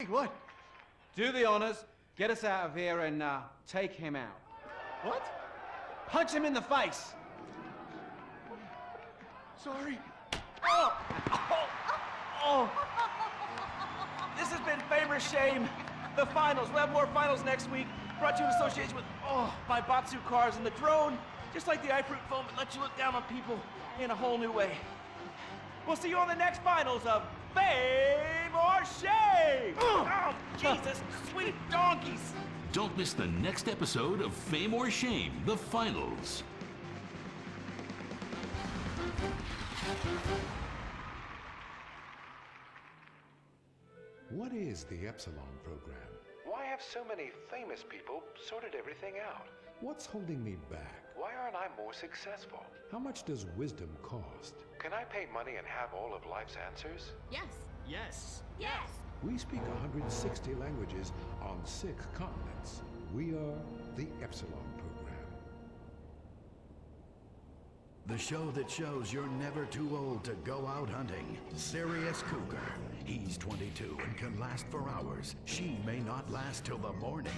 What? Do the honors, get us out of here, and take him out. What? Punch him in the face! Sorry. This has been Fame or Shame. The finals. We'll have more finals next week. Brought to you in association with, my Batsu cars and the drone. Just like the iFruit foam, it lets you look down on people in a whole new way. We'll see you on the next finals of Fame or Shame! Oh, Jesus, sweet donkeys! Don't miss the next episode of Fame or Shame, the finals. What is the Epsilon program? Why have so many famous people sorted everything out? What's holding me back? Why aren't I more successful? How much does wisdom cost? Can I pay money and have all of life's answers? Yes. Yes. Yes. We speak 160 languages on 6 continents. We are the Epsilon program. The show that shows you're never too old to go out hunting. Sirius Cougar. He's 22 and can last for hours. She may not last till the morning.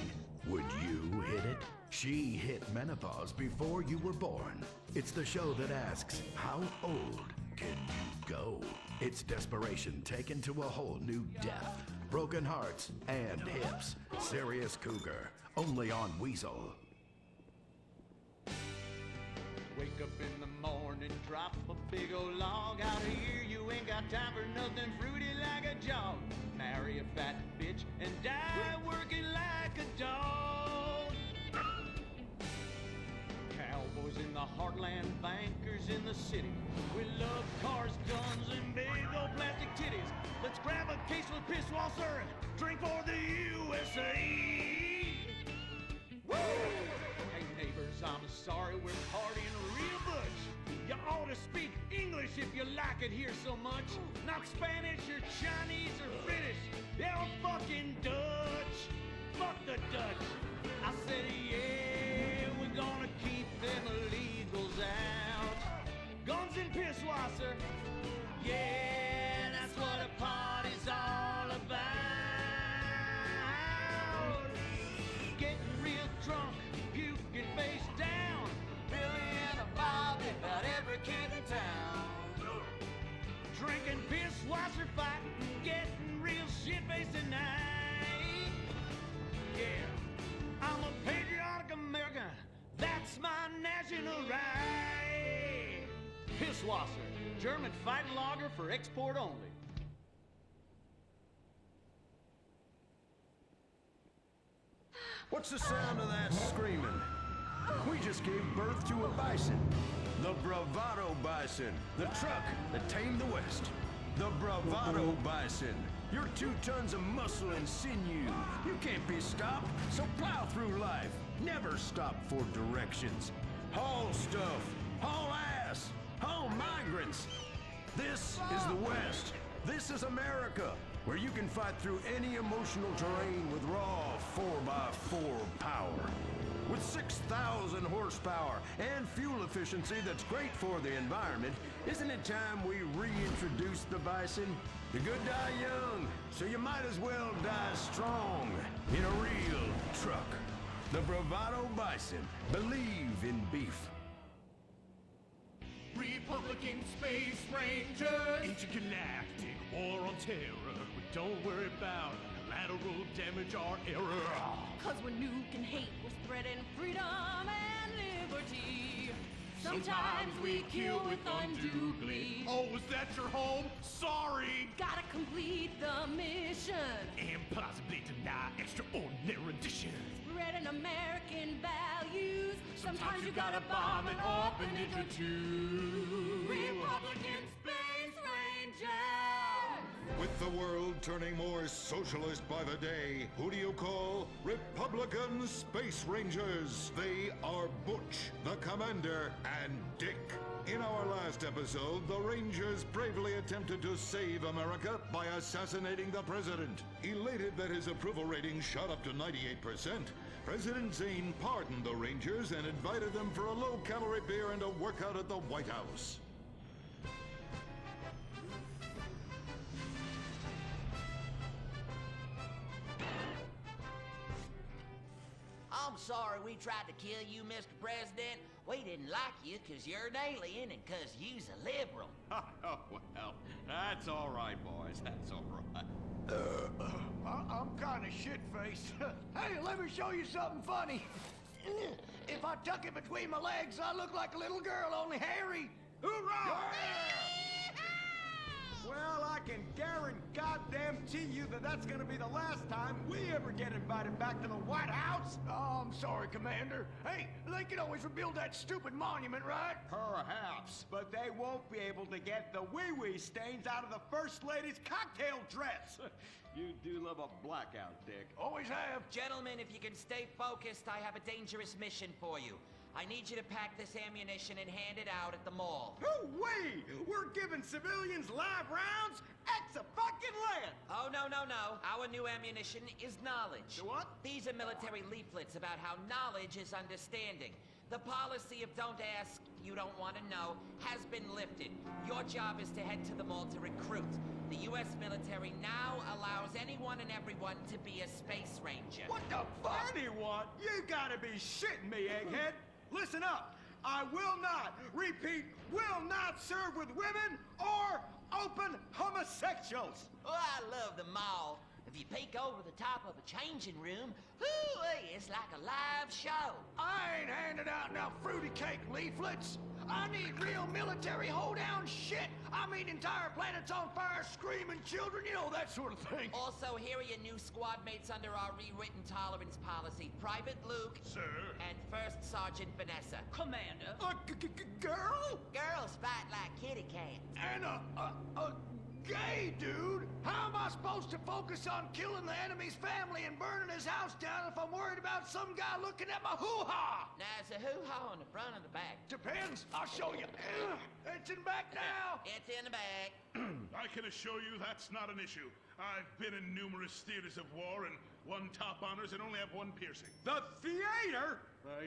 Would you hit it? She hit menopause before you were born. It's the show that asks, how old can you go? It's desperation taken to a whole new depth. Broken hearts and hips. Sirius Cougar. Only on Weasel. Wake up in the morning, drop a big old log out of here. You ain't got time for nothing fruity like a jog. Marry a fat bitch and die working like a dog. Cowboys in the heartland, bankers in the city. We love cars, guns, and big old plastic titties. Let's grab a case of Pisswasser and drink for the USA. Woo! Hey neighbors, I'm sorry, we're partying real butch. You ought to speak English if you like it here so much. Not Spanish or Chinese or Finnish. Yeah, or fucking Dutch. Fuck the Dutch. I said, yeah, we're gonna keep them illegals out. Guns and Pisswasser. Yeah, that's what a party's all about. Getting real drunk, puking face down. Billy and a Bobby, about every kid in town. Drinking Pisswasser, fighting, getting real shit-faced tonight. Yeah, I'm a patriotic American. That's my national right. Pisswasser, German fighting lager for export only. What's the sound of that screaming? We just gave birth to a bison. The Bravado Bison. The truck that tamed the West. The Bravado Bison. You're 2 tons of muscle and sinew. You can't be stopped, so plow through life. Never stop for directions. Haul stuff. Haul ass. Haul migrants. This is the West. This is America, where you can fight through any emotional terrain with raw 4x4 power. With 6,000 horsepower and fuel efficiency that's great for the environment, isn't it time we reintroduce the bison? The good die young, so you might as well die strong in a real truck. The Bravado Bison. Believe in beef. Republican Space Rangers. Intergalactic war on terror. We don't worry about collateral damage or error. Cause we're nuking hate, we're spreading freedom and liberty. Sometimes we kill with undue glee. Oh, was that your home? Sorry. Gotta complete the mission. And possibly deny extraordinary additions. Spreading American values. Sometimes you gotta bomb an orphanage or two. Republican Space Rangers! With the world turning more socialist by the day, who do you call Republican Space Rangers? They are Butch, the Commander, and Dick. In our last episode, the Rangers bravely attempted to save America by assassinating the president. Elated that his approval rating shot up to 98%, President Zane pardoned the Rangers and invited them for a low-calorie beer and a workout at the White House. I'm sorry we tried to kill you, Mr. President. We didn't like you 'cause you're an alien and 'cause you's a liberal. Oh, well, that's all right, boys. That's all right. I'm kind of shit-faced. Hey, let me show you something funny. If I tuck it between my legs, I look like a little girl, only hairy. Hoorah! Well, I can guarantee you that that's gonna be the last time we ever get invited back to the White House. Oh, I'm sorry, Commander. Hey, they can always rebuild that stupid monument, right? Perhaps, but they won't be able to get the wee-wee stains out of the First Lady's cocktail dress. You do love a blackout, Dick. Always have. Gentlemen, if you can stay focused, I have a dangerous mission for you. I need you to pack this ammunition and hand it out at the mall. Hoo-wee! We're giving civilians live rounds? Ex-a-fucking-land! Oh, no. Our new ammunition is knowledge. What? These are military leaflets about how knowledge is understanding. The policy of don't ask, you don't want to know, has been lifted. Your job is to head to the mall to recruit. The U.S. military now allows anyone and everyone to be a space ranger. What the fuck? Anyone? You gotta be shitting me, egghead! Listen up! I will not, repeat, will not serve with women or open homosexuals! Oh, I love the mall. If you peek over the top of a changing room, hoo-wee, it's like a live show. I ain't handing out no fruity cake leaflets. I need real military hold-down shit. I mean entire planets on fire, screaming children, you know, that sort of thing. Also, here are your new squad mates under our rewritten tolerance policy. Private Luke. Sir. And First Sergeant Vanessa. Commander. Girl? Girls fight like kitty cats. And a gay dude? How am I supposed to focus on killing the enemy's family and burning his house down if I'm worried about some guy looking at my hoo-ha? Now, is the hoo-ha on the front or the back? Depends. I'll show you. It's in back now. It's in the back. I can assure you that's not an issue. I've been in numerous theaters of war and won top honors and only have one piercing. The theater?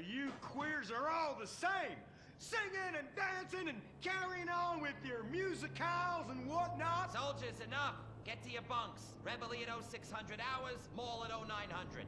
You queers are all the same. Singing and dancing and carrying on with your musicals and whatnot. Soldiers, enough. Get to your bunks. Reveille at 0600 hours, mall at 0900.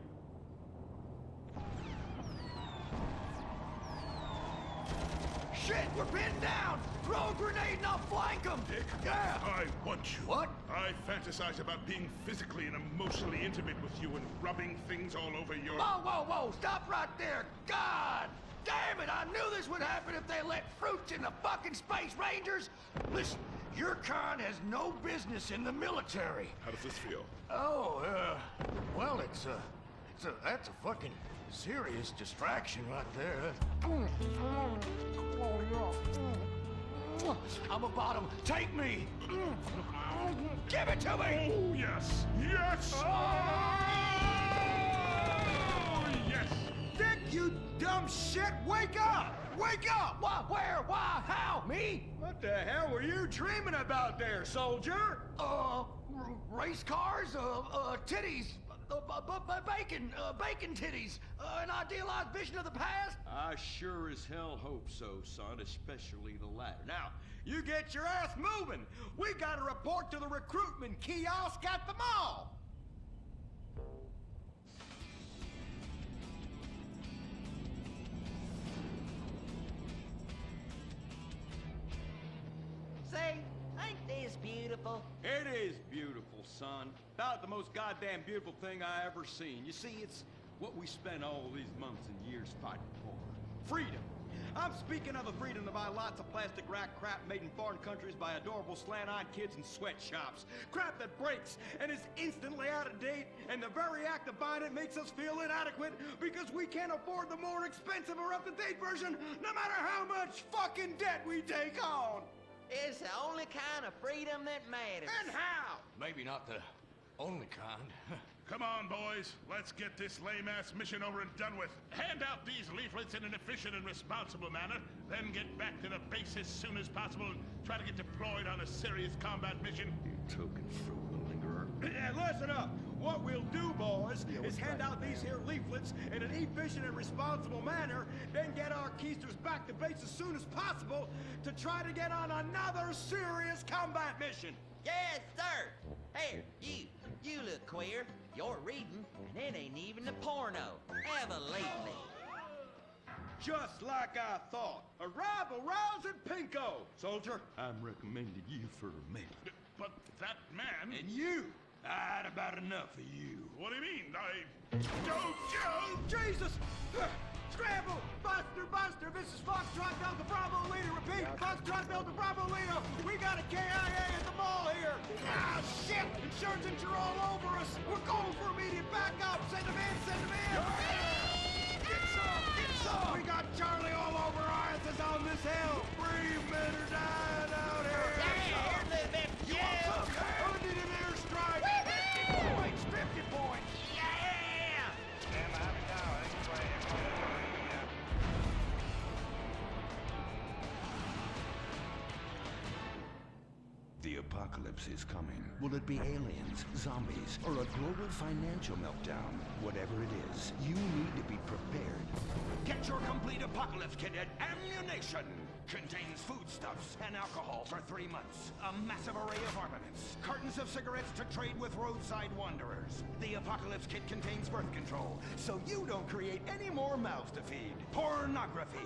Shit, we're pinned down. Throw a grenade and I'll flank them. Dick, Yeah. I want you. What? I fantasize about being physically and emotionally intimate with you and rubbing things all over your... Whoa. Stop right there. God damn it. I knew this would happen if they let fruits in the fucking Space Rangers. Listen, your kind has no business in the military. How does this feel? Oh, well, that's a fucking serious distraction right there. I'm a bottom. Take me. Give it to me. Oh, yes. Yes! Oh, yes! Dick, you dumb shit! Wake up! Wake up! Why, where, why, how? Me? What the hell were you dreaming about there, soldier? Race cars, titties, bacon titties, an idealized vision of the past? I sure as hell hope so, son, especially the latter. Now, you get your ass moving. We gotta report to the recruitment kiosk at the mall. Say, ain't this beautiful? It is beautiful, son. About the most goddamn beautiful thing I ever seen. You see, it's what we spent all these months and years fighting for. Freedom. I'm speaking of the freedom to buy lots of plastic rack crap made in foreign countries by adorable slant-eyed kids in sweatshops. Crap that breaks and is instantly out of date, and the very act of buying it makes us feel inadequate because we can't afford the more expensive or up-to-date version, no matter how much fucking debt we take on. It's the only kind of freedom that matters. And how? Maybe not the only kind. Come on, boys. Let's get this lame-ass mission over and done with. Hand out these leaflets in an efficient and responsible manner, then get back to the base as soon as possible and try to get deployed on a serious combat mission. You token fruit malingerer. And listen up. What we'll do, boys, is hand out these here leaflets in an efficient and responsible manner, then get our keisters back to base as soon as possible to try to get on another serious combat mission. Yes, sir. Here, you. You look queer. You're reading, and it ain't even a porno. Have a lately. Just like I thought. Arrival rousing Pinko. Soldier, I'm recommending you for a man. But that man... And you. I had about enough of you. What do you mean? Oh, Jesus! Scramble! Buster, Buster! This is Foxtrot Delta Bravo Leader. Repeat, Foxtrot Delta Bravo Leader. We got a KIA at the mall here. Ah, shit! Insurgents are all over us. We're calling for immediate backup. Send them in, send them in. Get some, get some. We got Charlie all over our asses on this hill. Brave men are dying out here. You want some? I need an airstrike. 50 points, 50 points. The apocalypse is coming. Will it be aliens, zombies, or a global financial meltdown? Whatever it is, you need to be prepared. Get your complete apocalypse kit at Ammunition. Contains foodstuffs and alcohol for 3 months. A massive array of armaments. Cartons of cigarettes to trade with roadside wanderers. The apocalypse kit contains birth control, so you don't create any more mouths to feed. Pornography.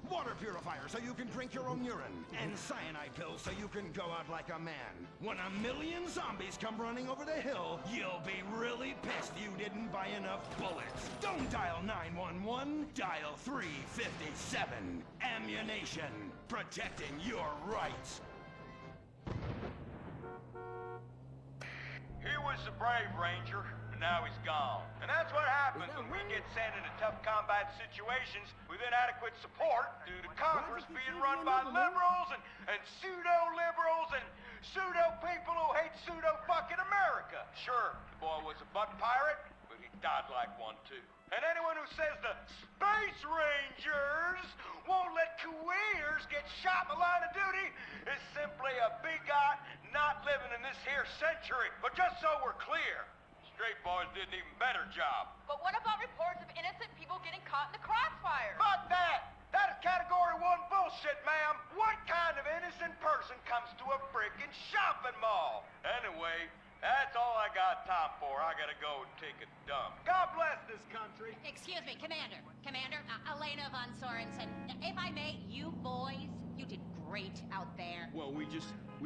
Water purifier so you can drink your own urine. And cyanide pills so you can go out like a man. When 1,000,000 zombies come running over the hill, you'll be really pissed you didn't buy enough bullets. Don't dial 911, dial 357. Ammunition. Protecting your rights. He was the brave ranger, but now he's gone. And that's what happens when we get sent into tough combat situations with inadequate support due to Congress being run by liberals and pseudo-liberals and pseudo-people who hate pseudo-fucking America. Sure, the boy was a butt pirate, but he died like one too. And anyone who says the Space Rangers won't let queers get shot in the line of duty is simply a bigot not living in this here century. But just so we're clear, straight boys did an even better job. But what about reports of innocent people getting caught in the crossfire? Fuck that! That is category 1 bullshit, ma'am. What kind of innocent person comes to a frickin' shopping mall? Anyway, that's all I got time for. I gotta go and take a dump. God bless this country. Excuse me, Commander. Commander, Elena von Sorensen. If I may, you boys, you did great out there. Well, we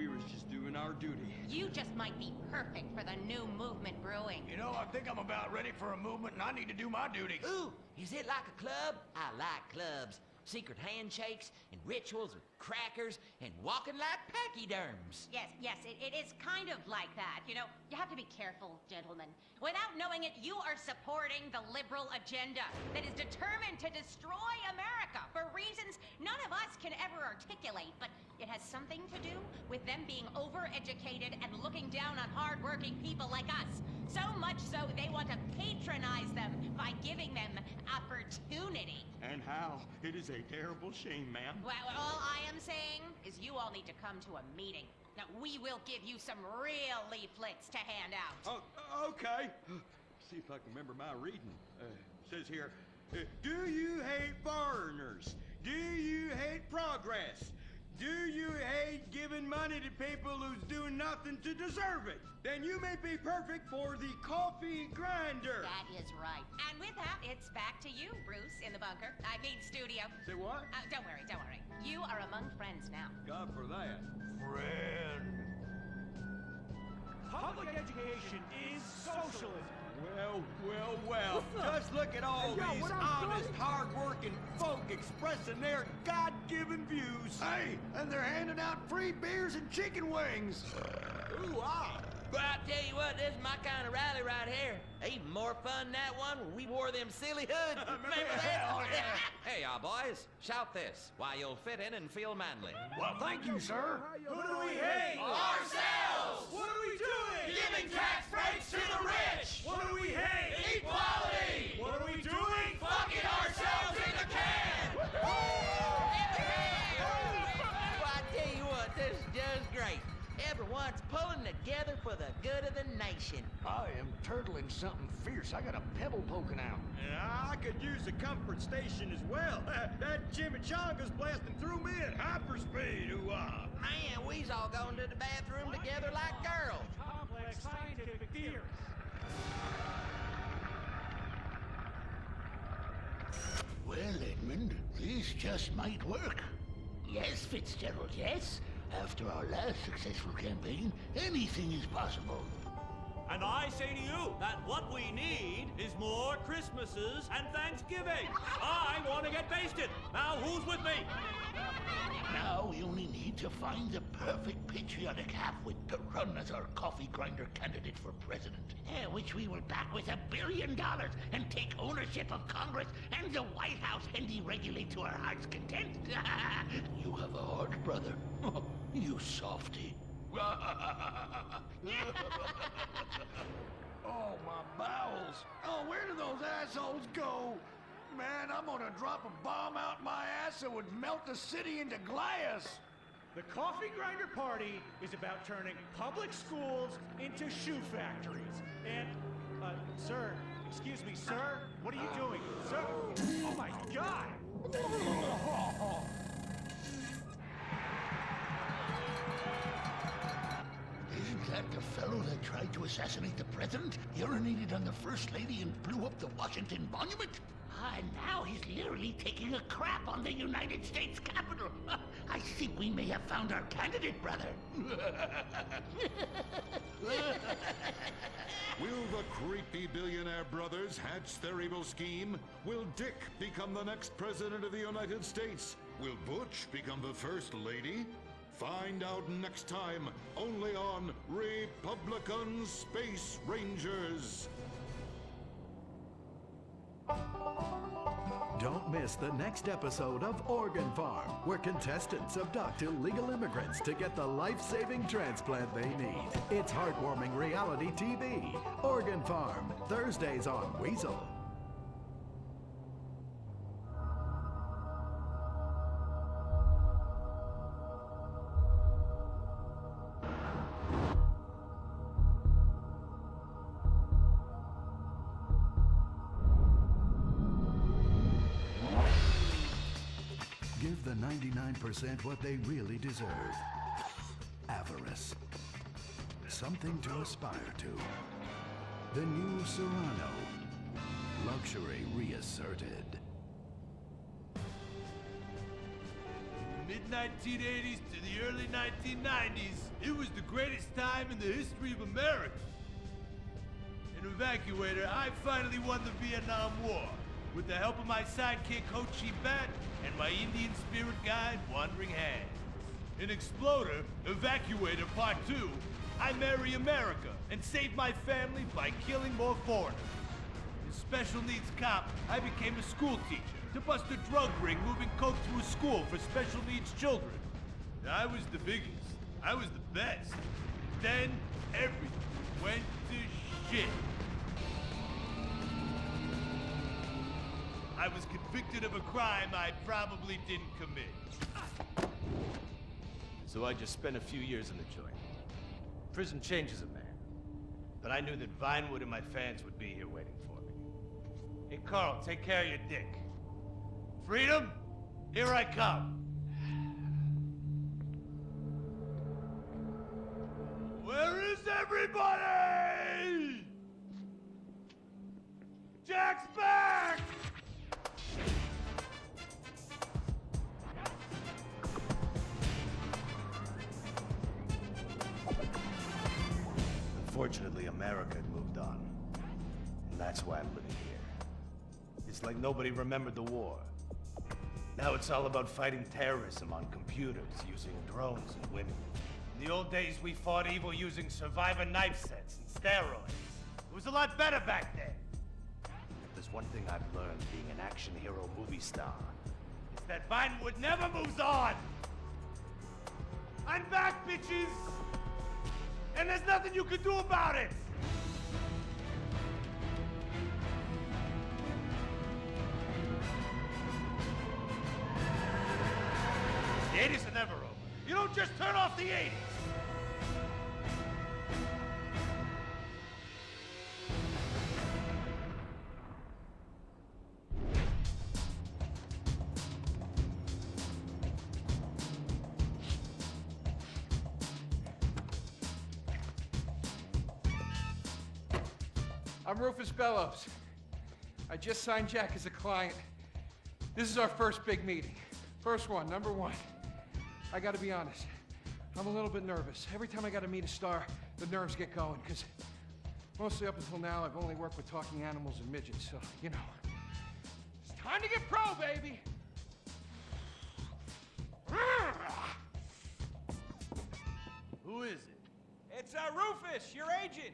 was just doing our duty. You just might be perfect for the new movement brewing. You know, I think I'm about ready for a movement and I need to do my duty. Ooh, is it like a club? I like clubs. Secret handshakes and rituals with crackers and walking like pachyderms. Yes, it is kind of like that. You know, you have to be careful, gentlemen. Without knowing it, you are supporting the liberal agenda that is determined to destroy America for reasons none of us can ever articulate, but it has something to do with them being overeducated and looking down on hardworking people like us. So much so they want to patronize them by giving them opportunity. And how? It is a terrible shame, ma'am. Well, all I am saying is you all need to come to a meeting. Now, we will give you some real leaflets to hand out. Oh, okay. See if I can remember my reading. Says here, do you hate foreigners? Do you hate progress? Do you hate giving money to people who's doing nothing to deserve it? Then you may be perfect for the coffee grinder. That is right. And with that, it's back to you, Bruce, in the bunker. I mean, studio. Say what? Don't worry. You are among friends now. God for that. Friend. Public education is socialism. Well. Just look at all these honest, hard-working folk expressing their God-given views. Hey, and they're handing out free beers and chicken wings. Ooh, ah. But I tell you what, this is my kind of rally right here. Even more fun than that one where we wore them silly hoods. Remember that? Hey, y'all boys, shout this while you'll fit in and feel manly. Well, thank you, sir. Who do we hate? Ourselves! What are we doing? Giving tax breaks to the rich! What do we hate? Equality! What are we doing? Fucking ourselves in the can! Well, I tell you what, this is just great. Everyone's pulling together for the good of the nation. I am turtling something fierce. I got a pebble poking out. Yeah, I could use a comfort station as well. That chimichanga's blasting through me at hyperspeed. Ooh-ah. Man, we's all going to the bathroom together like girls. complex scientific theories. Well, Edmund, this just might work. Yes, Fitzgerald, yes. After our last successful campaign, anything is possible. And I say to you that what we need is more Christmases and Thanksgiving. I want to get basted. Now, who's with me? Now we only need to find the perfect patriotic halfwit to run as our coffee grinder candidate for president. Which we will back with $1 billion and take ownership of Congress and the White House and deregulate to our heart's content. You have a heart, brother. You softy. Oh, my bowels. Oh, where do those assholes go? Man, I'm gonna drop a bomb out my ass that would melt the city into glass. The Coffee Grinder Party is about turning public schools into shoe factories. And, sir, excuse me, sir, what are you doing? Sir, oh my God! Isn't that the fellow that tried to assassinate the president, urinated on the First Lady, and blew up the Washington Monument? And now he's literally taking a crap on the United States Capitol. I think we may have found our candidate, brother. Will the creepy billionaire brothers hatch their evil scheme? Will Dick become the next president of the United States? Will Butch become the First Lady? Find out next time, only on Republican Space Rangers. Don't miss the next episode of Organ Farm, where contestants abduct illegal immigrants to get the life-saving transplant they need. It's heartwarming reality TV. Organ Farm, Thursdays on Weasel. Give the 99% what they really deserve. Avarice. Something to aspire to. The new Serrano. Luxury reasserted. Mid-1980s to the early 1990s, it was the greatest time in the history of America. An evacuator, I finally won the Vietnam War with the help of my sidekick Ho Chi Bat and my Indian spirit guide Wandering Hand. In Exploder, Evacuator Part 2, I marry America and save my family by killing more foreigners. As Special Needs Cop, I became a school teacher to bust a drug ring moving coke to a school for special needs children. I was the biggest. I was the best. Then everything went to shit. I was convicted of a crime I probably didn't commit. So I just spent a few years in the joint. Prison changes a man. But I knew that Vinewood and my fans would be here waiting for me. Hey, Carl, take care of your dick. Freedom, here I come. Where is everybody? Jack's back! Unfortunately, America had moved on. And that's why I'm living here. It's like nobody remembered the war. Now it's all about fighting terrorism on computers, using drones and women. In the old days, we fought evil using survivor knife sets and steroids. It was a lot better back then. If there's one thing I've learned being an action hero movie star, it's that Vinewood never moves on! I'm back, bitches! And there's nothing you can do about it! The 80s are never over. You don't just turn off the 80s! I'm Rufus Bellows. I just signed Jack as a client. This is our first big meeting. First one, number one. I gotta be honest, I'm a little bit nervous. Every time I gotta meet a star, the nerves get going, because mostly up until now, I've only worked with talking animals and midgets, so, you know. It's time to get pro, baby! Who is it? It's Rufus, your agent.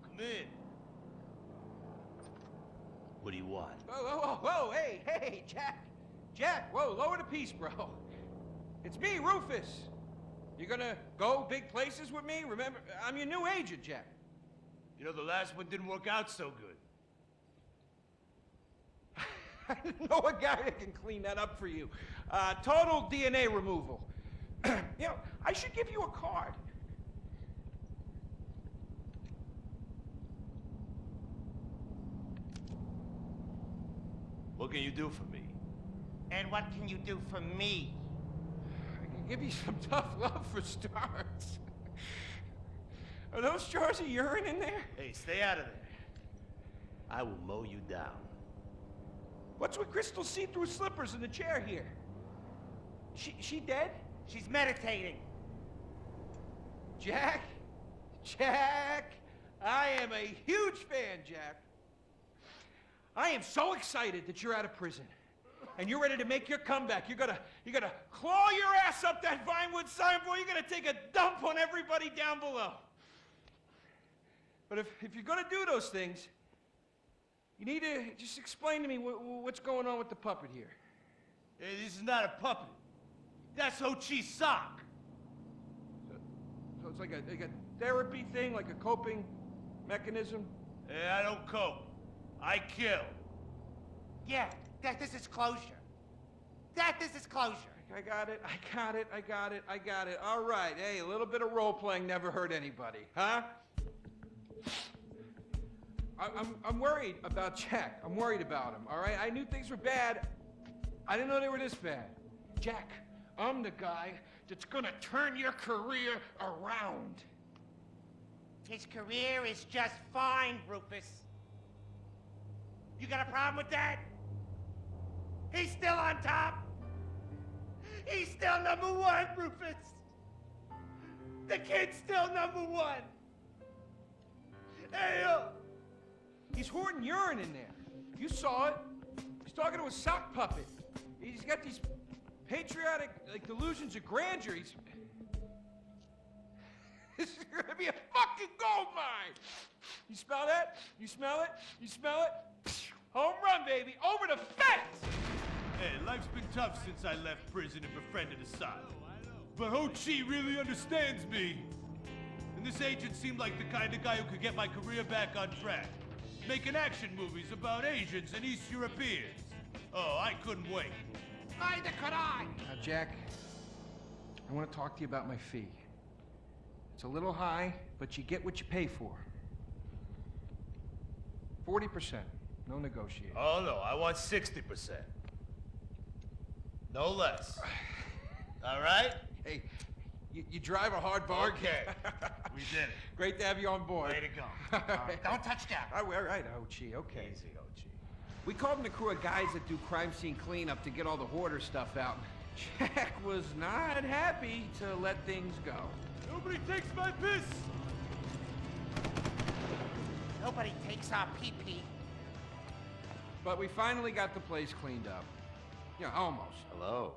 Come in. What do you want? Whoa, hey, Jack, whoa, lower the piece, bro. It's me, Rufus. You gonna go big places with me? Remember, I'm your new agent, Jack. You know, the last one didn't work out so good. I know a guy that can clean that up for you. Total DNA removal. You know, I should give you a card. What can you do for me? And what can you do for me? I can give you some tough love for starts. Are those jars of urine in there? Hey, stay out of there. I will mow you down. What's with Crystal's see-through slippers in the chair here? She dead? She's meditating. Jack, I am a huge fan, Jack. I am so excited that you're out of prison. And you're ready to make your comeback. You're gonna claw your ass up that Vinewood signboard. You're gonna take a dump on everybody down below. But if you're gonna do those things, you need to just explain to me what's going on with the puppet here. Hey, this is not a puppet. That's Ho Chi's sock. So it's like a therapy thing, like a coping mechanism? Hey, I don't cope. I kill. Yeah, this is closure. This is closure. I got it. All right, hey, a little bit of role-playing never hurt anybody, huh? I'm worried about Jack. I'm worried about him, all right? I knew things were bad. I didn't know they were this bad. Jack, I'm the guy that's gonna turn your career around. His career is just fine, Rufus. You got a problem with that? He's still on top. He's still #1, Rufus. The kid's still #1. Hey, He's hoarding urine in there. You saw it. He's talking to a sock puppet. He's got these patriotic, like, delusions of grandeur. This is gonna be a fucking gold mine. You smell that? You smell it? You smell it? Home run, baby. Over the fence! Hey, life's been tough since I left prison and befriended Assad. But Ho Chi really understands me. And this agent seemed like the kind of guy who could get my career back on track. Making action movies about Asians and East Europeans. Oh, I couldn't wait. Neither could I. Now, Jack, I want to talk to you about my fee. It's a little high, but you get what you pay for. 40%. No negotiation. Oh, no, I want 60%. No less. All right? Hey, you drive a hard bargain. Okay. We did it. Great to have you on board. Way to go. Don't touch Jack. All right, Ho-Chi, okay. Easy, Ho Chi. We called in a crew of guys that do crime scene cleanup to get all the hoarder stuff out. Jack was not happy to let things go. Nobody takes my piss! Nobody takes our pee-pee. But we finally got the place cleaned up. Yeah, almost. Hello.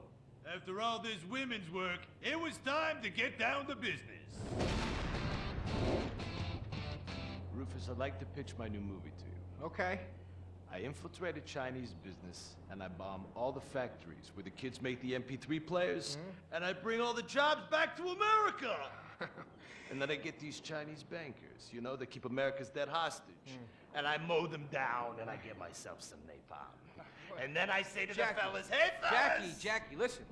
After all this women's work, it was time to get down to business. Rufus, I'd like to pitch my new movie to you. Okay. I infiltrated Chinese business, and I bomb all the factories where the kids make the MP3 players, and I bring all the jobs back to America! And then I get these Chinese bankers, you know, that keep America's debt hostage. And I mow them down, and I get myself some napalm. And then I say to the fellas, hey fellas! Jackie, listen.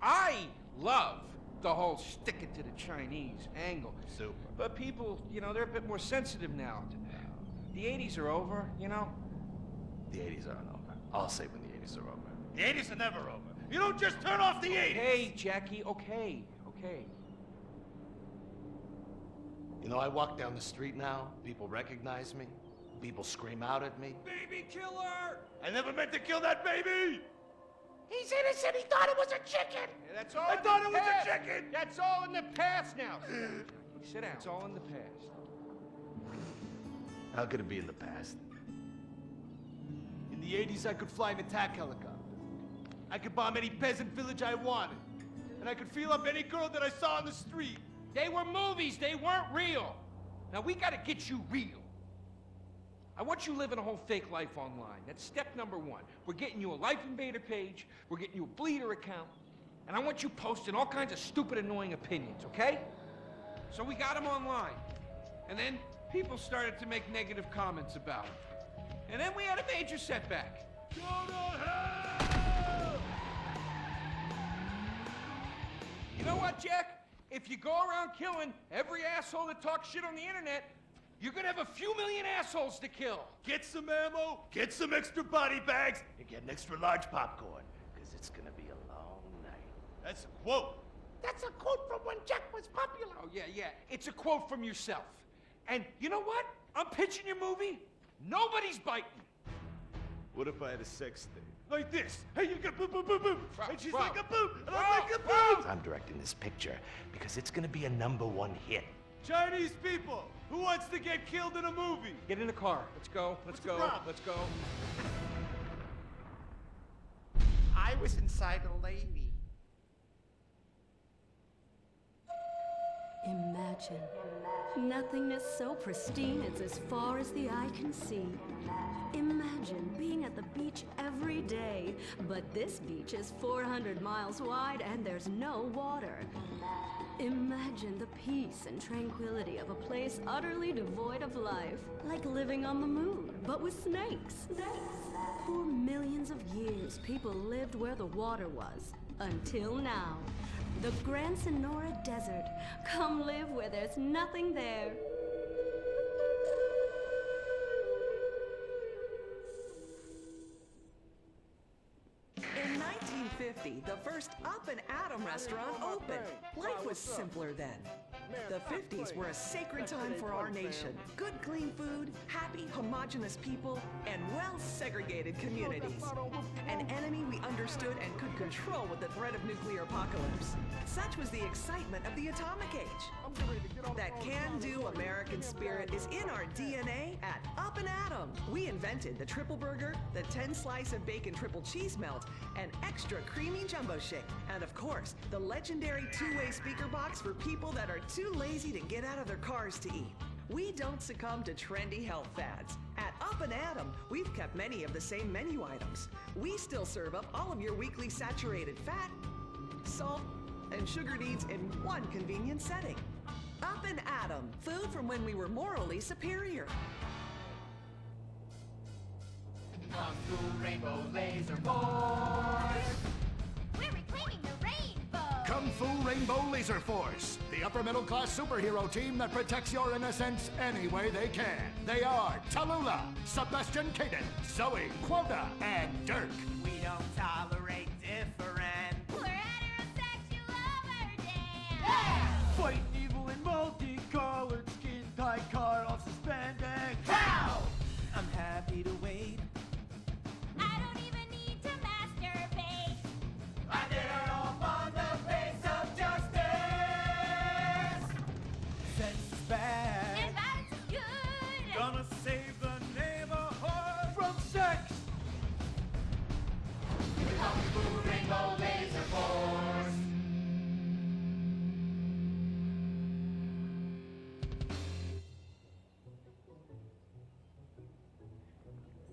I love the whole stick it to the Chinese angle. Super. But people, you know, they're a bit more sensitive now. The 80s are over, you know? The 80s aren't over. I'll say when the 80s are over. The 80s are never over. You don't just turn off the 80s! Hey, Jackie, okay. You know, I walk down the street now, people recognize me, people scream out at me. Baby killer! I never meant to kill that baby! He's innocent. He thought it was a chicken. Yeah, that's all I in the thought it was a past. chicken! That's all in the past now. Sit down. It's all in the past. How could it be in the past? In the 80s, I could fly an attack helicopter. I could bomb any peasant village I wanted. And I could feel up any girl that I saw on the street. They were movies. They weren't real. Now we gotta get you real. I want you living a whole fake life online. That's step number one. We're getting you a Life Invader page. We're getting you a Bleeder account. And I want you posting all kinds of stupid, annoying opinions, okay? So we got them online. And then people started to make negative comments about it. And then we had a major setback. Go to hell! You know what, Jack? If you go around killing every asshole that talks shit on the internet, you're gonna have a few million assholes to kill. Get some ammo, get some extra body bags, and get an extra large popcorn. Because it's gonna be a long night. That's a quote. That's a quote from when Jack was popular. Oh, yeah. It's a quote from yourself. And you know what? I'm pitching your movie. Nobody's biting. What if I had a sex thing? Like this. Hey, you got boom, boom, boom, boom. And she's Bro. like a boom, and I'm like a boom. I'm directing this picture because it's gonna be a #1 hit. Chinese people, who wants to get killed in a movie? Get in the car. Let's go. Let's What's the go. problem? Let's go. I was inside a lady. Imagine nothingness so pristine it's as far as the eye can see. Imagine being at the beach every day, but this beach is 400 miles wide and there's no water. Imagine the peace and tranquility of a place utterly devoid of life, like living on the moon, but with snakes. For millions of years, people lived where the water was, until now. The Gran Sonora Desert. Come live where there's nothing there. In 1950, the first Up and Atom restaurant opened. Life was simpler then. The 50s were a sacred time for our nation. Good, clean food, happy, homogenous people, and well-segregated communities. An enemy we understood and could control with the threat of nuclear apocalypse. Such was the excitement of the atomic age. That can-do American spirit is in our DNA at Up and Atom. We invented the triple burger, the 10-slice of bacon triple cheese melt, an extra creamy jumbo shake, and of course, the legendary two-way speaker box for people that are too lazy to get out of their cars to eat. We don't succumb to trendy health fads. At Up and Atom, we've kept many of the same menu items. We still serve up all of your weekly saturated fat, salt, and sugar needs in one convenient setting. Up and Atom, food from when we were morally superior. Kung Fu Rainbow Laser Force. We're reclaiming the rainbow. Kung Fu Rainbow Laser Force, the upper middle class superhero team that protects your innocence any way they can. They are Tallulah, Sebastian Caden, Zoe, Quota, and Dirk. We don't tolerate different. We're heterosexual overdance. Fighting evil in multicolored skin tight car off suspended. Pow! I'm happy to wait. I don't even need to masturbate. I did it all on the face of justice. Sense is bad. And violence is good. Gonna save the neighborhood from sex. Kung Fu Rainbow Laser Force.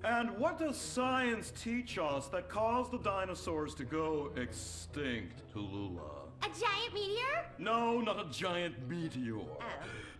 And what does science teach us that caused the dinosaurs to go extinct, Tallulah? A giant meteor? No, not a giant meteor.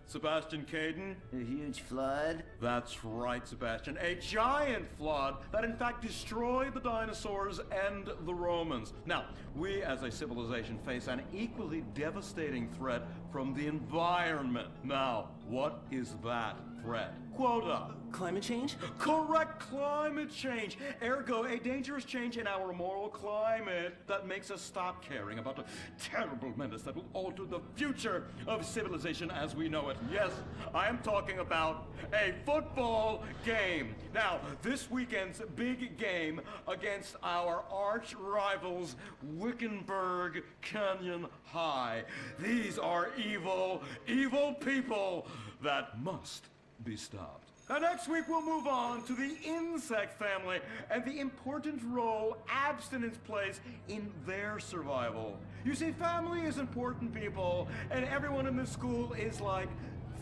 Sebastian Caden? A huge flood? That's right, Sebastian. A giant flood that in fact destroyed the dinosaurs and the Romans. Now, we as a civilization face an equally devastating threat from the environment. Now, What is that, Fred? Quota. Climate change? Correct, climate change. Ergo, a dangerous change in our moral climate that makes us stop caring about the terrible menace that will alter the future of civilization as we know it. Yes, I am talking about a football game. Now, this weekend's big game against our arch rivals, Wickenburg Canyon High. These are evil, evil people that must be stopped. Now, next week we'll move on to the insect family and the important role abstinence plays in their survival. You see, family is important, people, and everyone in this school is like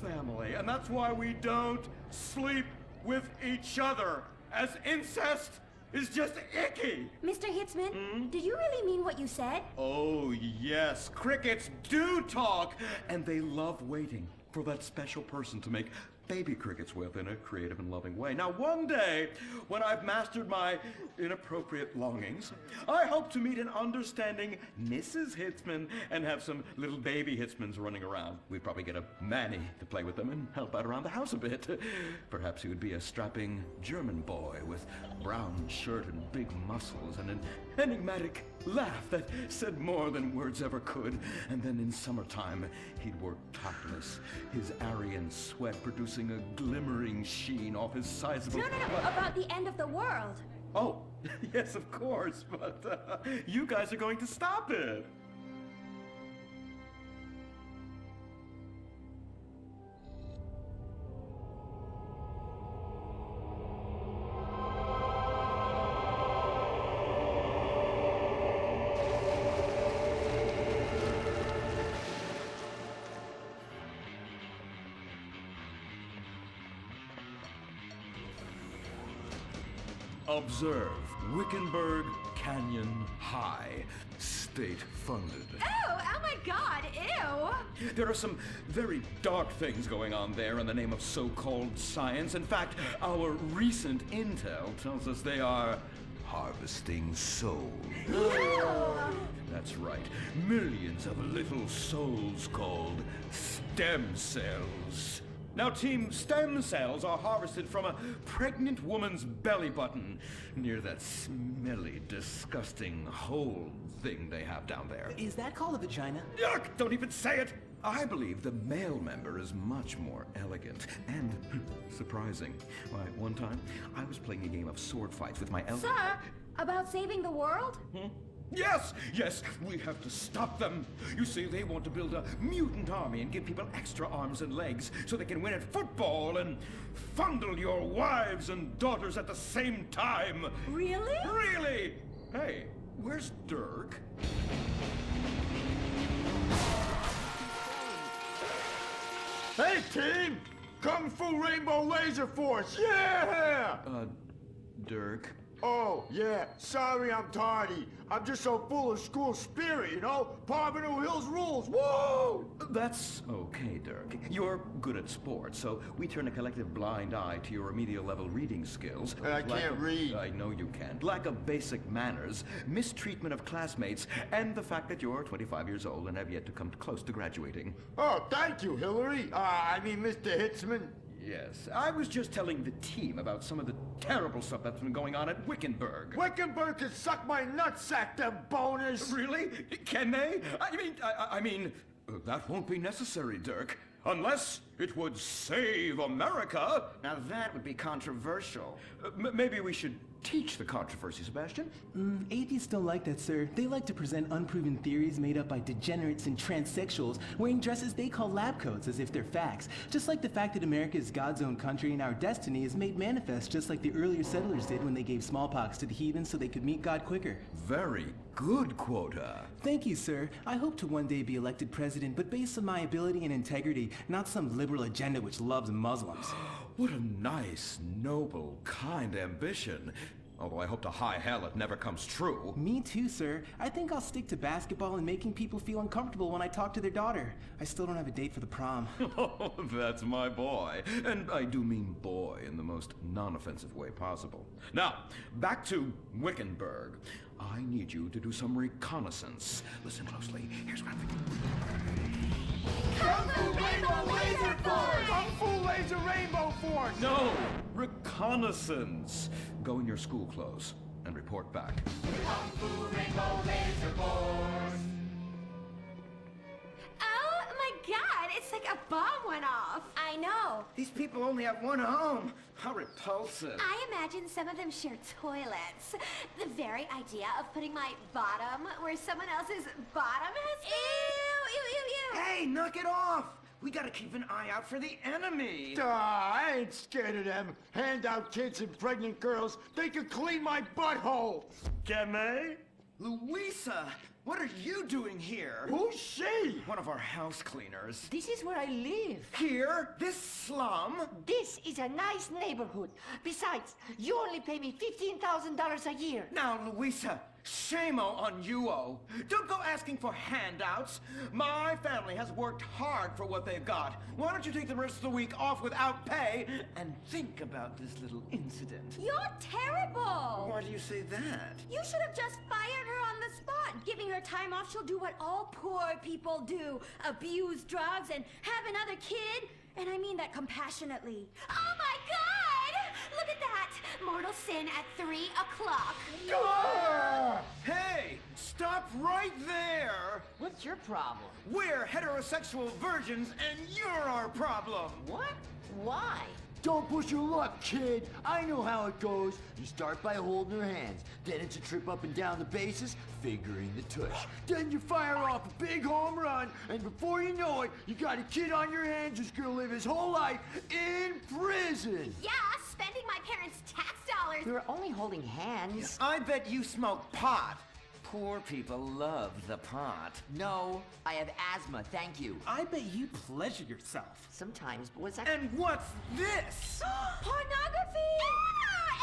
family. And that's why we don't sleep with each other, as incest is just icky. Mr. Hitzman, do you really mean what you said? Oh, yes. Crickets do talk, and they love waiting for that special person to make baby crickets with in a creative and loving way. Now, one day, when I've mastered my inappropriate longings, I hope to meet an understanding Mrs. Hitzman and have some little baby Hitzmans running around. We'd probably get a Manny to play with them and help out around the house a bit. Perhaps he would be a strapping German boy with brown shirt and big muscles and an enigmatic laugh that said more than words ever could. And then in summertime, he'd work topless, his Aryan sweat producing a glimmering sheen off his sizable... No, about the end of the world. Oh, yes, of course, but you guys are going to stop it. Observe Wickenburg Canyon High, state-funded. Oh my God, ew! There are some very dark things going on there in the name of so-called science. In fact, our recent intel tells us they are harvesting souls. Ew! That's right. Millions of little souls called stem cells. Now, Team Stem Cells are harvested from a pregnant woman's belly button near that smelly, disgusting hole thing they have down there. Is that called a vagina? Yuck! Don't even say it! I believe the male member is much more elegant and surprising. Why, one time, I was playing a game of sword fights with my Sir, about saving the world? Yes, we have to stop them. You see, they want to build a mutant army and give people extra arms and legs so they can win at football and fondle your wives and daughters at the same time. Really? Really? Hey, where's Dirk? Hey, team! Kung Fu Rainbow Laser Force, yeah! Dirk? Oh, yeah, sorry I'm tardy. I'm just so full of school spirit, you know? Parvenu Hills rules, woo! That's okay, Dirk. You're good at sports, so we turn a collective blind eye to your remedial level reading skills. I can't read. I know you can't. Lack of basic manners, mistreatment of classmates, and the fact that you're 25 years old and have yet to come close to graduating. Oh, thank you, Hillary. Mr. Hitzman. Yes, I was just telling the team about some of the terrible stuff that's been going on at Wickenburg. Wickenburg can suck my nutsack, them boners! Really? Can they? I mean, that won't be necessary, Dirk. Unless it would save America. Now that would be controversial. Maybe we should teach the controversy, Sebastian. Atheists don't like that, sir. They like to present unproven theories made up by degenerates and transsexuals wearing dresses they call lab coats as if they're facts. Just like the fact that America is God's own country and our destiny is made manifest just like the earlier settlers did when they gave smallpox to the heathens so they could meet God quicker. Very good, Quota. Thank you, sir. I hope to one day be elected president, but based on my ability and integrity, not some liberal agenda which loves Muslims. What a nice, noble, kind ambition. Although I hope to high hell it never comes true. Me too, sir. I think I'll stick to basketball and making people feel uncomfortable when I talk to their daughter. I still don't have a date for the prom. Oh, that's my boy. And I do mean boy in the most non-offensive way possible. Now, back to Wickenburg. I need you to do some reconnaissance. Listen closely. Here's what I'm thinking. Kung Fu Rainbow Laser Force! Kung Fu Laser Rainbow Force! No! Reconnaissance. Go in your school clothes and report back. Kung Fu Rainbow Laser Force! Oh my god, it's like a bomb went off. I know. These people only have one home. How repulsive. I imagine some of them share toilets. The very idea of putting my bottom where someone else's bottom has been. Ew. Hey, knock it off! We gotta keep an eye out for the enemy. I ain't scared of them. Handout kids and pregnant girls. They could clean my butthole. Game? Louisa, what are you doing here? Who's she? One of our house cleaners. This is where I live. Here? This slum? This is a nice neighborhood. Besides, you only pay me $15,000 a year. Now, Louisa, shame on you-o. Don't go asking for handouts. My family has worked hard for what they've got. Why don't you take the rest of the week off without pay and think about this little incident? You're terrible. Why do you say that? You should have just fired her on the spot. Giving her time off, she'll do what all poor people do. Abuse drugs and have another kid. And I mean that compassionately. Oh my God! Look at that! Mortal sin at 3 o'clock. Hey, stop right there! What's your problem? We're heterosexual virgins and you're our problem! What? Why? Don't push your luck, kid. I know how it goes. You start by holding her hands. Then it's a trip up and down the bases, figuring the tush. Then you fire off a big home run, and before you know it, you got a kid on your hands who's gonna live his whole life in prison. Yeah, spending my parents' tax dollars. We were only holding hands. I bet you smoke pot. Poor people love the pot. No, I have asthma, thank you. I bet you pleasure yourself. Sometimes, but what's that? And what's this? Pornography!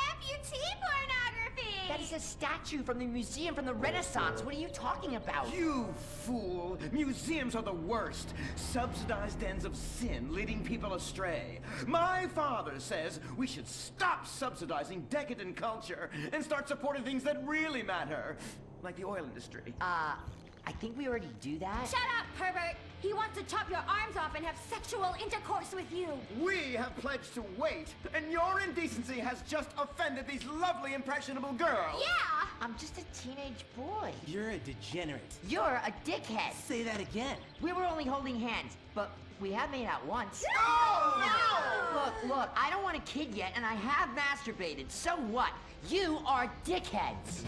Amputee pornography! That is a statue from the museum from the Renaissance. What are you talking about? You fool! Museums are the worst. Subsidized dens of sin, leading people astray. My father says we should stop subsidizing decadent culture and start supporting things that really matter. Like the oil industry. I think we already do that. Shut up, pervert! He wants to chop your arms off and have sexual intercourse with you. We have pledged to wait, and your indecency has just offended these lovely, impressionable girls. Yeah! I'm just a teenage boy. You're a degenerate. You're a dickhead. Say that again. We were only holding hands, but we have made out once. No! Look, I don't want a kid yet, and I have masturbated. So what? You are dickheads.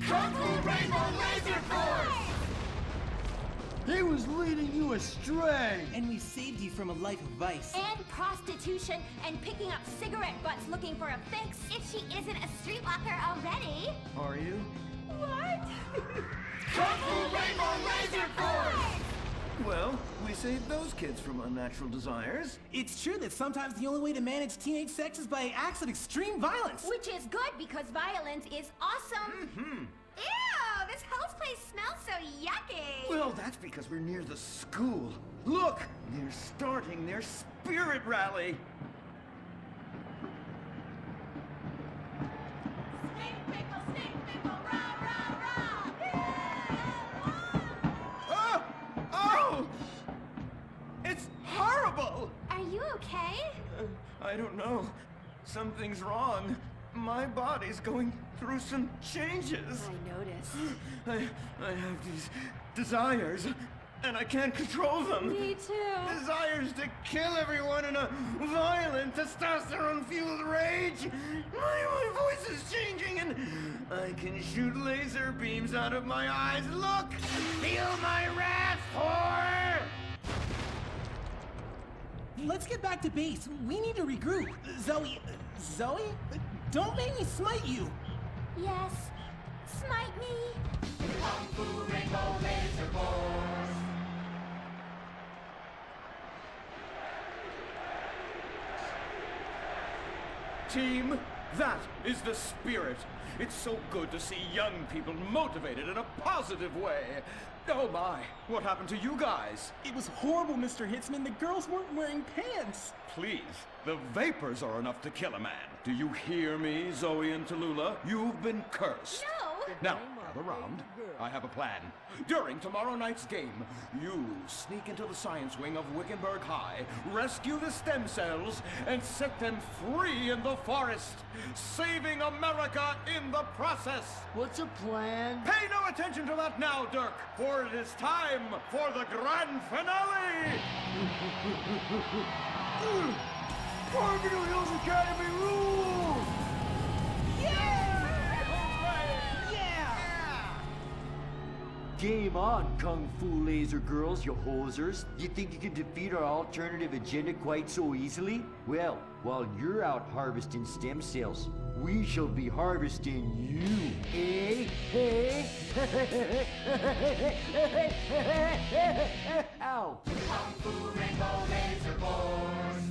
Kung Fu Rainbow Laser Force! He was leading you astray. And we saved you from a life of vice. And prostitution and picking up cigarette butts looking for a fix if she isn't a streetwalker already. Are you? What? Kung Fu Rainbow Laser Force! Well, we saved those kids from unnatural desires. It's true that sometimes the only way to manage teenage sex is by acts of extreme violence. Which is good because violence is awesome. Ew, this whole place smells so yucky. Well, that's because we're near the school. Look, they're starting their spirit rally. Stink people, rah, rah, Oh! Oh! It's horrible! Are you okay? I don't know. Something's wrong. My body's going through some changes. I noticed. I have these desires, and I can't control them. Me too. Desires to kill everyone in a violent, testosterone-fueled rage. My voice is changing, and I can shoot laser beams out of my eyes. Look! Feel my wrath, whore! Let's get back to base. We need to regroup. Zoe? Don't make me smite you. Yes, smite me. Kung Fu Rainbow Laser Force! Team, that is the spirit. It's so good to see young people motivated in a positive way. Oh my, what happened to you guys? It was horrible, Mr. Hitzman. The girls weren't wearing pants. Please, the vapors are enough to kill a man. Do you hear me, Zoe and Tallulah? You've been cursed. No, Now, gather round. I have a plan. During tomorrow night's game, you sneak into the science wing of Wickenburg High, rescue the stem cells, and set them free in the forest, saving America in the process. What's a plan? Pay no attention to that now, Dirk, for it is time for the grand finale! Farmington Hills Academy rules! Game on, Kung Fu Laser Girls, you hosers. You think you can defeat our alternative agenda quite so easily? Well, while you're out harvesting stem cells, we shall be harvesting you, eh? Ow! Kung Fu Rainbow Laser Force.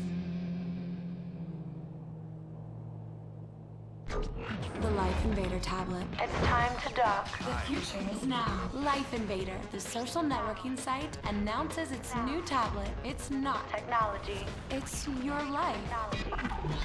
The Life Invader tablet. It's time to dock. The future is now. Life Invader, the social networking site, announces its new tablet. It's not technology. It's your life.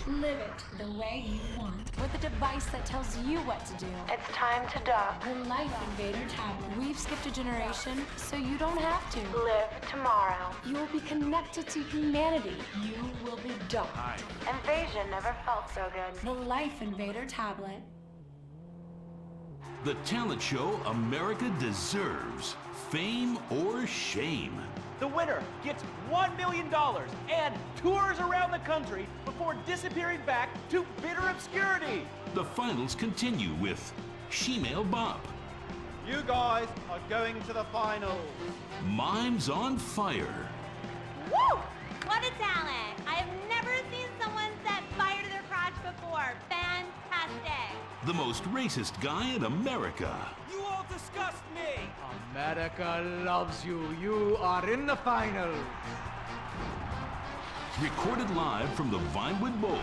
Live it the way you want. With a device that tells you what to do. It's time to dock. The Life Invader tablet. We've skipped a generation, so you don't have to. Live tomorrow. You will be connected to humanity. You will be docked. Invasion never felt so good. The Life Invader tablet. The talent show America deserves. Fame or shame. The winner gets $1 million and tours around the country before disappearing back to bitter obscurity. The finals continue with Shemale Bop. You guys are going to the finals. Mimes on Fire. Woo! What a talent! I have never seen someone set fire to their crotch before. Fantastic! The most racist guy in America. You all disgust me! America loves you. You are in the final. Recorded live from the Vinewood Bowl.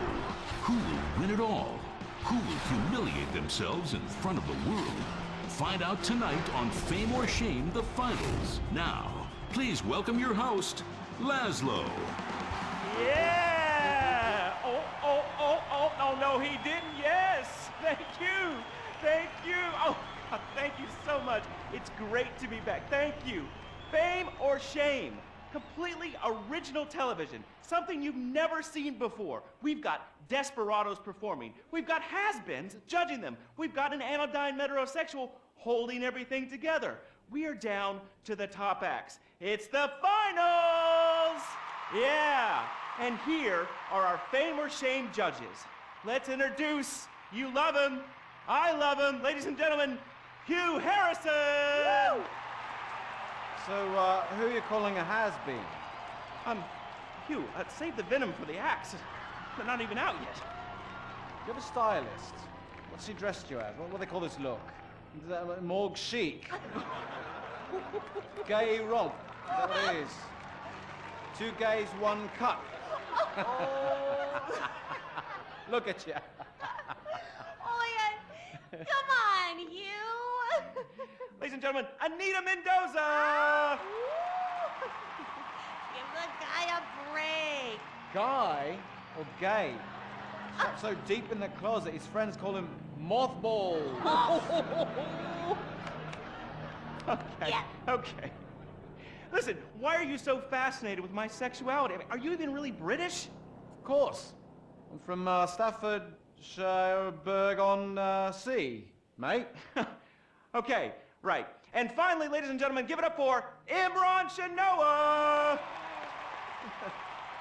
Who will win it all? Who will humiliate themselves in front of the world? Find out tonight on Fame or Shame, the finals. Now, please welcome your host, Laszlo. Yeah! Oh, no, he didn't. Yes! Thank you! Thank you! Oh, thank you so much. It's great to be back. Thank you. Fame or Shame? Completely original television. Something you've never seen before. We've got desperados performing. We've got has-beens judging them. We've got an anodyne metrosexual holding everything together. We are down to the top acts. It's the finals! Yeah, and here are our Fame or Shame judges. Let's introduce, you love him, I love him, ladies and gentlemen, Hugh Harrison! Woo! So, who are you calling a has-been? Hugh, save the venom for the acts. They're not even out yet. You're the stylist. What's she dressed you as? What do they call this look? Is that morgue chic? Gay romp. Is that what it is? 2 gays, 1 cut. Look at you. Oh my God! Come on, you! Ladies and gentlemen, Anita Mendoza! Give the guy a break. Guy or gay? Shut so deep in the closet, his friends call him Mothball. Okay. Listen, why are you so fascinated with my sexuality? I mean, are you even really British? Of course. I'm from Staffordshire on Sea, mate. Okay, right. And finally, ladies and gentlemen, give it up for Imran Shinoa!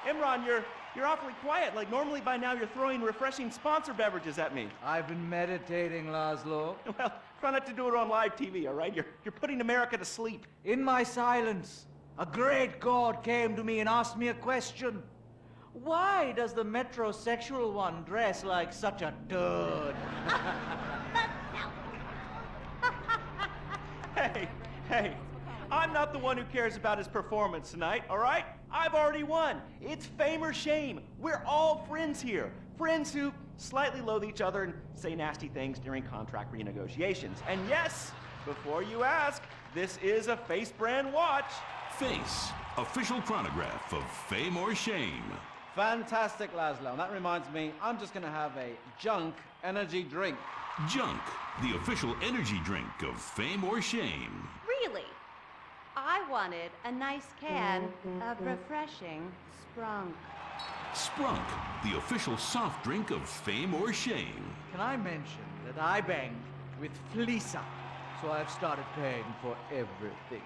Imran, you're awfully quiet. Like, normally by now you're throwing refreshing sponsor beverages at me. I've been meditating, Laszlo. Well, try not to do it on live TV, all right? You're putting America to sleep. In my silence, a great god came to me and asked me a question. Why does the metrosexual one dress like such a dud? Hey, I'm not the one who cares about his performance tonight, all right? I've already won. It's Fame or Shame. We're all friends here. Friends who slightly loathe each other and say nasty things during contract renegotiations. And yes, before you ask, this is a Face brand watch. Face, official chronograph of Fame or Shame. Fantastic, Laszlo. And that reminds me, I'm just gonna have a junk energy drink. Junk, the official energy drink of fame or shame. Really? I wanted a nice can of refreshing Sprunk. Sprunk, the official soft drink of fame or shame. Can I mention that I banged with Felisa, so I've started paying for everything.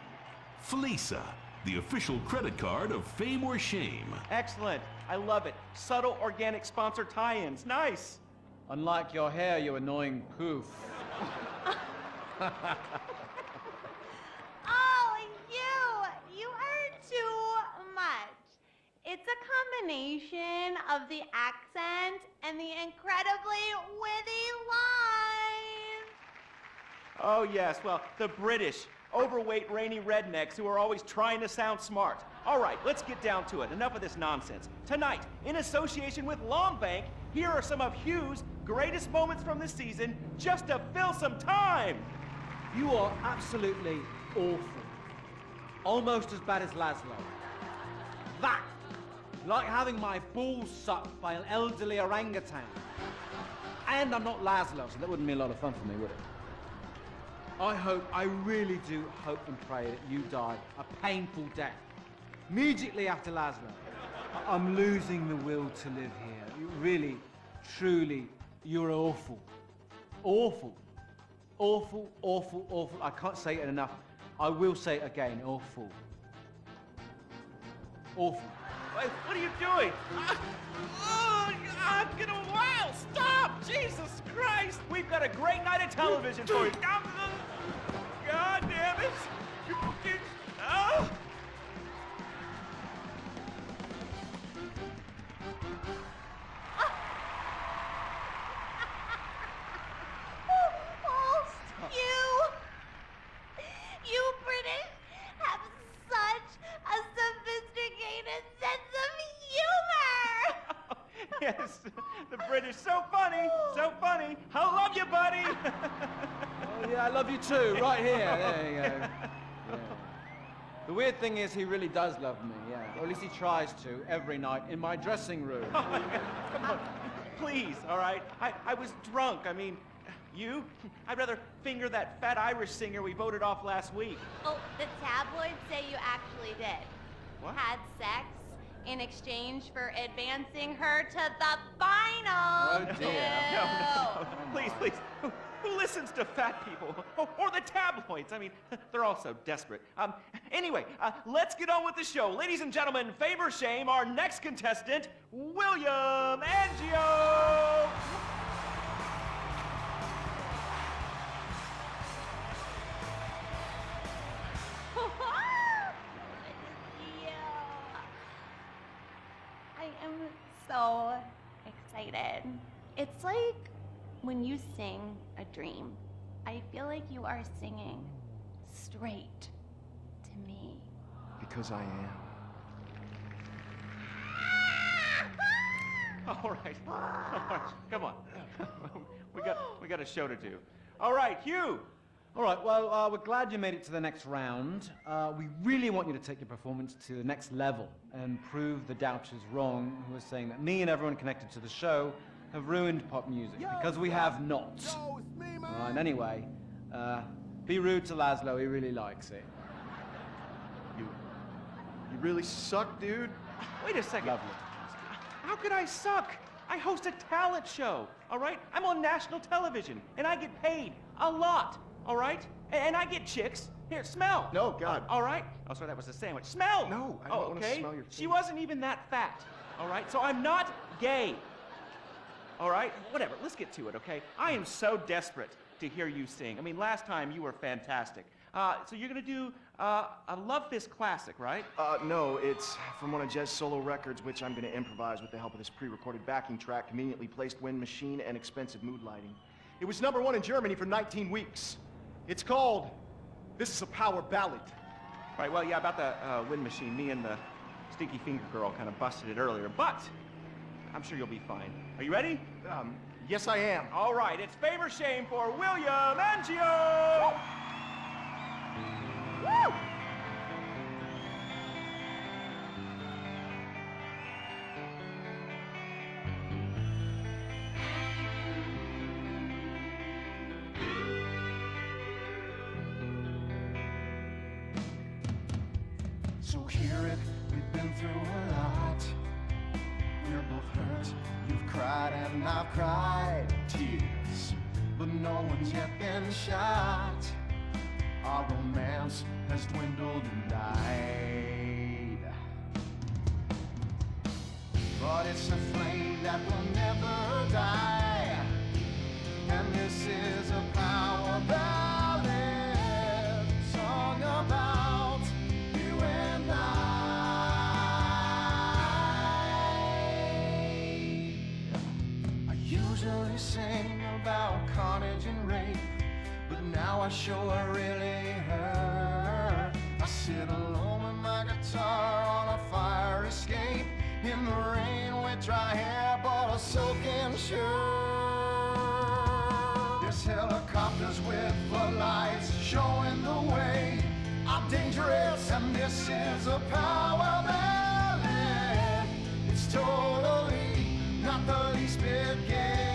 Felisa, the official credit card of fame or shame. Excellent. I love it. Subtle organic sponsor tie-ins. Nice. Unlike your hair, you annoying poof. Oh, you are too much. It's a combination of the accent and the incredibly witty lines. Oh, yes. Well, the British, overweight, rainy rednecks who are always trying to sound smart. All right, let's get down to it. Enough of this nonsense. Tonight, in association with Longbank, here are some of Hugh's greatest moments from this season, just to fill some time. You are absolutely awful. Almost as bad as Laszlo. That, like having my balls sucked by an elderly orangutan. And I'm not Laszlo, so that wouldn't be a lot of fun for me, would it? I really do hope and pray that you die a painful death. Immediately after Laszlo. I'm losing the will to live here. You really, truly, you're awful. Awful. Awful, awful, awful. I can't say it enough. I will say it again. Awful. Awful. Wait, what are you doing? I'm gonna wow! Stop! Jesus Christ! We've got a great night of television for you. God damn it! Oh! You British have such a sophisticated sense of humor! Yes, the British, so funny, so funny. I love you, buddy. Oh, yeah, I love you too, right here. There you go. Yeah. The weird thing is he really does love me, yeah. Or at least he tries to, every night, in my dressing room. Come on, please, all right? I was drunk, I mean, you? I'd rather finger that fat Irish singer we voted off last week. Oh, the tabloids say you actually did. What? Had sex in exchange for advancing her to the finals. Oh, dear. No. Please, please. Who listens to fat people? Or the tabloids? I mean, they're all so desperate. Anyway, let's get on with the show. Ladies and gentlemen, fame or shame, our next contestant, William Angio. I am so excited. It's like when you sing a dream. I feel like you are singing straight to me. Because I am. All right. Come on. we got a show to do. All right, Hugh. All right, well, we're glad you made it to the next round. We really want you to take your performance to the next level and prove the doubters wrong who are saying that me and everyone connected to the show have ruined pop music, because we have not. All right, anyway, be rude to Laszlo, he really likes it. You really suck, dude. Wait a second. Lovely. How could I suck? I host a talent show, all right? I'm on national television, and I get paid a lot, all right? And I get chicks. Here, smell. No, God. All right? Oh, sorry, that was a sandwich. Smell. No, I don't want to smell your She wasn't even that fat, all right? So I'm not gay. All right? Whatever, let's get to it, okay? I am so desperate to hear you sing. I mean, last time you were fantastic. So you're gonna do a Love Fist classic, right? No, it's from one of Jez's solo records, which I'm gonna improvise with the help of this pre-recorded backing track, conveniently placed wind machine and expensive mood lighting. It was #1 in Germany for 19 weeks. It's called This Is a Power Ballad. Right, well, yeah, about the wind machine, me and the Stinky Finger Girl kind of busted it earlier, but I'm sure you'll be fine. Are you ready? Yes, I am. All right, it's fame or shame for William Angio! Woo! So hear it, we've been through a lot. We're both hurt, you've cried and I've cried tears, but no one's yet been shot. Our romance has dwindled and died, but it's a flame that will never die. And this is a power ballad song about you and I usually sing about carnage and rape, but now I sure really hurt. I sit alone with my guitar on a fire escape, in the rain with dry hair but a soaking shirt. There's helicopters with floodlights showing the way. I'm dangerous and this is a power ballad. It's totally not the least bit gay.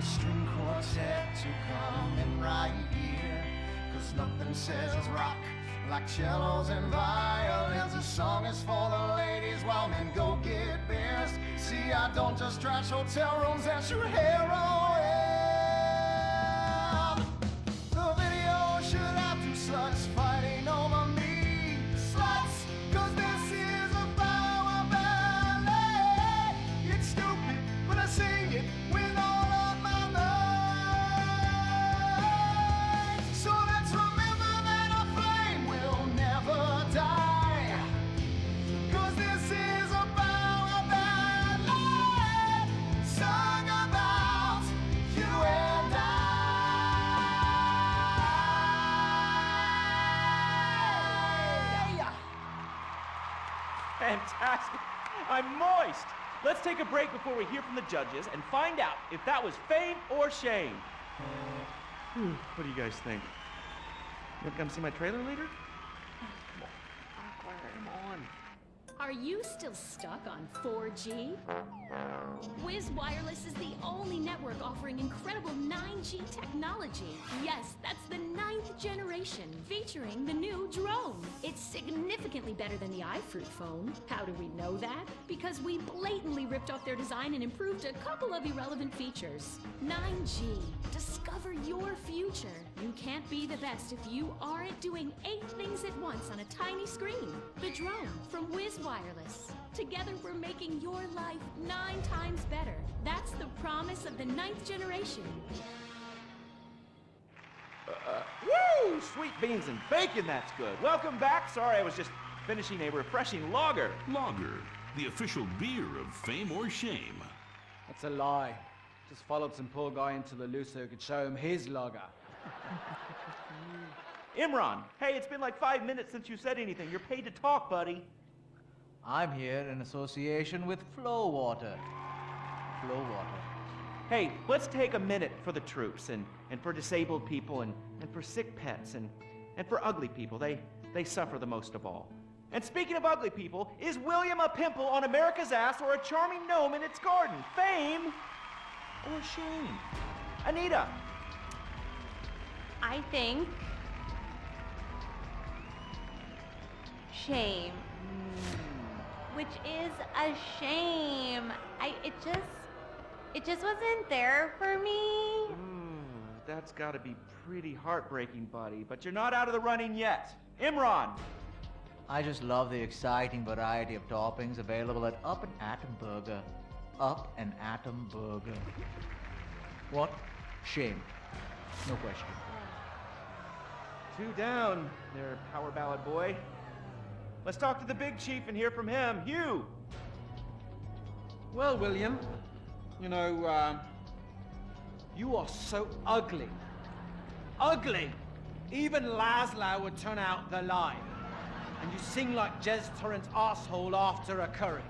String quartet to come in right here, 'cause nothing says rock like cellos and violins. The song is for the ladies while men go get beers. See, I don't just trash hotel rooms and shoot heroin. The video should have two sluts fighting over me. Sluts, 'cause this is a power ballad. It's stupid, but I sing it with all of my might. So let's remember that our flame will never die, 'cause this is a power ballad sung about you and I. Fantastic. I'm moist. Let's take a break before we hear from the judges and find out if that was fame or shame. What do you guys think? You want to come see my trailer later? Come on. Are you still stuck on 4G? Wiz Wireless is the only network offering incredible 9G technology. Yes, that's the 9th generation, featuring the new drone. It's significantly better than the iFruit phone. How do we know that? Because we blatantly ripped off their design and improved a couple of irrelevant features. 9G. Discover your future. You can't be the best if you aren't doing 8 things at once on a tiny screen. The drone from Wiz Wireless. Together we're making your life 9 times better. That's the promise of the 9th generation. Woo! Sweet beans and bacon, that's good. Welcome back. Sorry, I was just finishing a refreshing lager. Lager, the official beer of fame or shame. That's a lie. Just followed some poor guy into the loose so he could show him his lager. Imran, hey, it's been like 5 minutes since you said anything. You're paid to talk, buddy. I'm here in association with Flow Water. Flow Water. Hey, let's take a minute for the troops and for disabled people and for sick pets and for ugly people. They suffer the most of all. And speaking of ugly people, is William a pimple on America's ass or a charming gnome in its garden? Fame or shame? Anita. I think shame. Which is a shame. It just wasn't there for me. That's gotta be pretty heartbreaking, buddy. But you're not out of the running yet. Imran. I just love the exciting variety of toppings available at Up and Atom Burger. Up and Atom Burger. What? Shame. No question. 2 down there, power ballad boy. Let's talk to the big chief and hear from him. Hugh! Well, William, you know, you are so ugly. Ugly! Even Laszlo would turn out the light. And you sing like Jez Torrance asshole after a curry.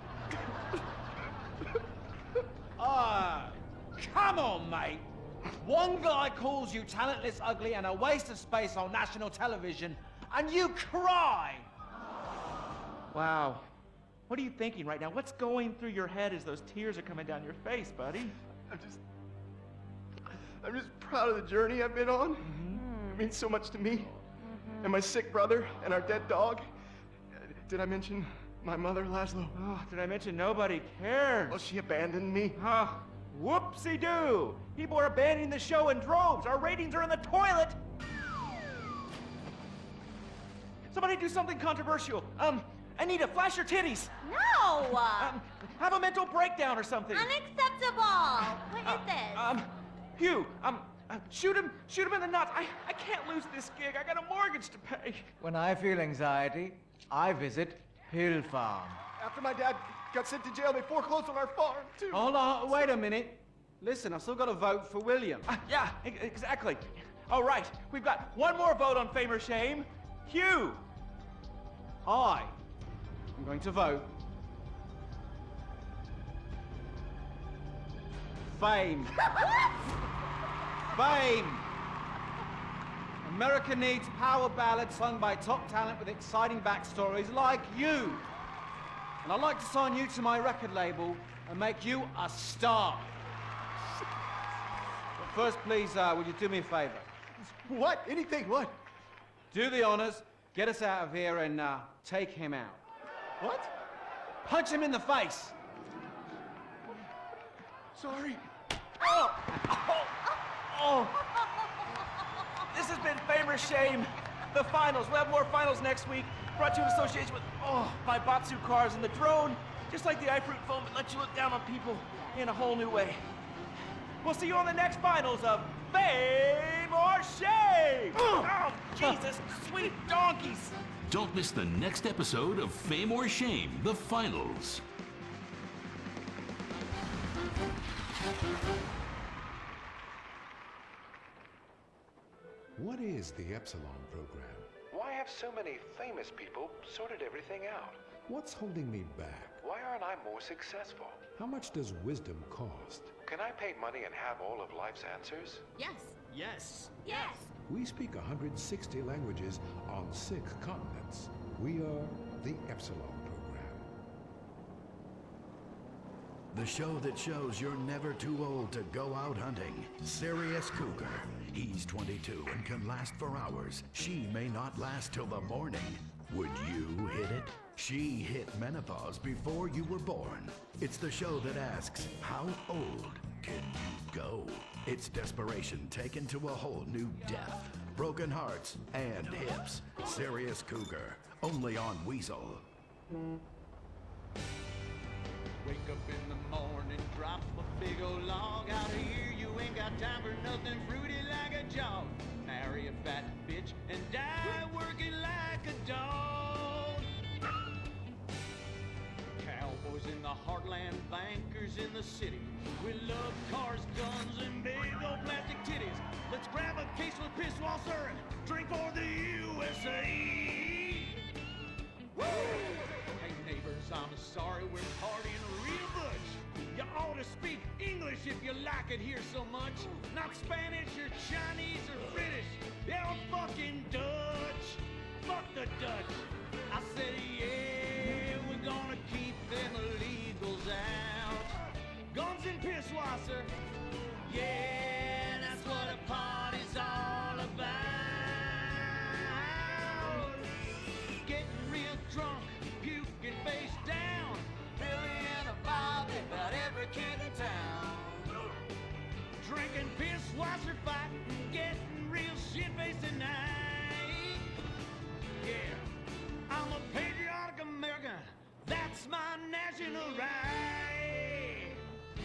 Come on, mate. One guy calls you talentless, ugly, and a waste of space on national television, and you cry! Wow. What are you thinking right now? What's going through your head as those tears are coming down your face, buddy? I'm just proud of the journey I've been on. means so much to me. And my sick brother and our dead dog. Did I mention my mother, Laszlo? Oh, did I mention nobody cares? Well, she abandoned me. Whoopsie-doo! People are abandoning the show in droves. Our ratings are in the toilet. Somebody do something controversial. Anita, flash your titties. No! Have a mental breakdown or something. Unacceptable! What is this? Hugh, shoot him in the nuts. I can't lose this gig. I got a mortgage to pay. When I feel anxiety, I visit Hill Farm. After my dad got sent to jail, they foreclosed on our farm, too. Hold on, wait a minute. Listen, I've still got to vote for William. Yeah, exactly. All right, we've got one more vote on Fame or Shame. Hugh! I'm going to vote Fame. Fame! America needs power ballads sung by top talent with exciting backstories like you. And I'd like to sign you to my record label and make you a star. But first, please, would you do me a favor? What? Anything? What? Do the honors, get us out of here, and take him out. What? Punch him in the face. Sorry. Oh! This has been Fame or Shame, the finals. We'll have more finals next week. Brought to you in association with, my Batsu cars and the drone. Just like the iFruit foam, it lets you look down on people in a whole new way. We'll see you on the next finals of Fame or Shame! Oh, Jesus, sweet donkeys! Don't miss the next episode of Fame or Shame, the finals. What is the Epsilon program? Why have so many famous people sorted everything out? What's holding me back? Why aren't I more successful? How much does wisdom cost? Can I pay money and have all of life's answers? Yes. Yes. Yes. We speak 160 languages on 6 continents. We are the Epsilon program. The show that shows you're never too old to go out hunting. Sirius Cougar. He's 22 and can last for hours. She may not last till the morning. Would you hit it? She hit menopause before you were born. It's the show that asks, how old can you go? It's desperation taken to a whole new depth. Broken hearts and hips. Sirius Cougar. Only on Weasel. Wake up in the morning, drop a big old log out of here. You ain't got time for nothing fruity like a jog. Marry a fat bitch and die working like a dog. Cowboys in the heartland, bankers in the city. We love cars, guns, and big old plastic titties. Let's grab a case of Pisswasser and drink for the USA. Woo! Hey neighbors, I'm sorry we're partying real much. You ought to speak English if you like it here so much. Not Spanish or Chinese or British. Yeah, fucking Dutch. Fuck the Dutch. I said, yeah, we're gonna keep them illegals out. Guns and Pisswasser. Yeah, that's what a party's all about. Getting real drunk, puking face down. Billy and a Bobby, about every kid in town. Drinking Pisswasser, fighting, getting real shit-faced tonight. Yeah, I'm a patriotic American. That's my national right.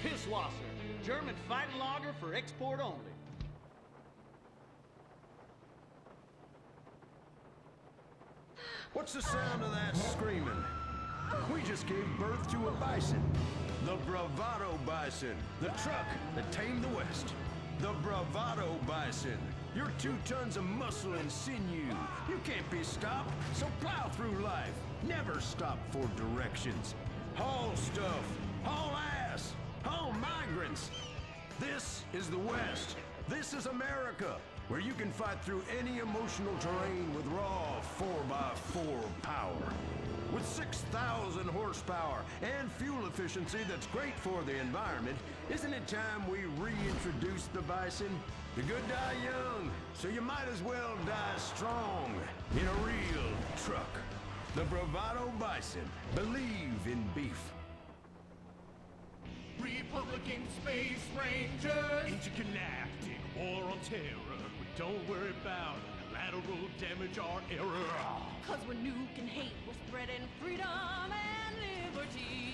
Pisswasser, German fighting lager for export only. What's the sound of that screaming? We just gave birth to a bison. The Bravado Bison. The truck that tamed the West. The Bravado Bison. You're 2 tons of muscle and sinew. You can't be stopped, so plow through life. Never stop for directions. Haul stuff. Haul ass. Haul migrants. This is the West. This is America, where you can fight through any emotional terrain with raw 4x4 power. With 6,000 horsepower and fuel efficiency that's great for the environment, isn't it time we reintroduce the Bison? The good die young, so you might as well die strong in a real truck. The Bravado Bison. Believe in beef. Republican Space Rangers! Intergalactic war on terror. We don't worry about collateral damage or error. Cause we're nuking hate, we're spreading freedom and liberty.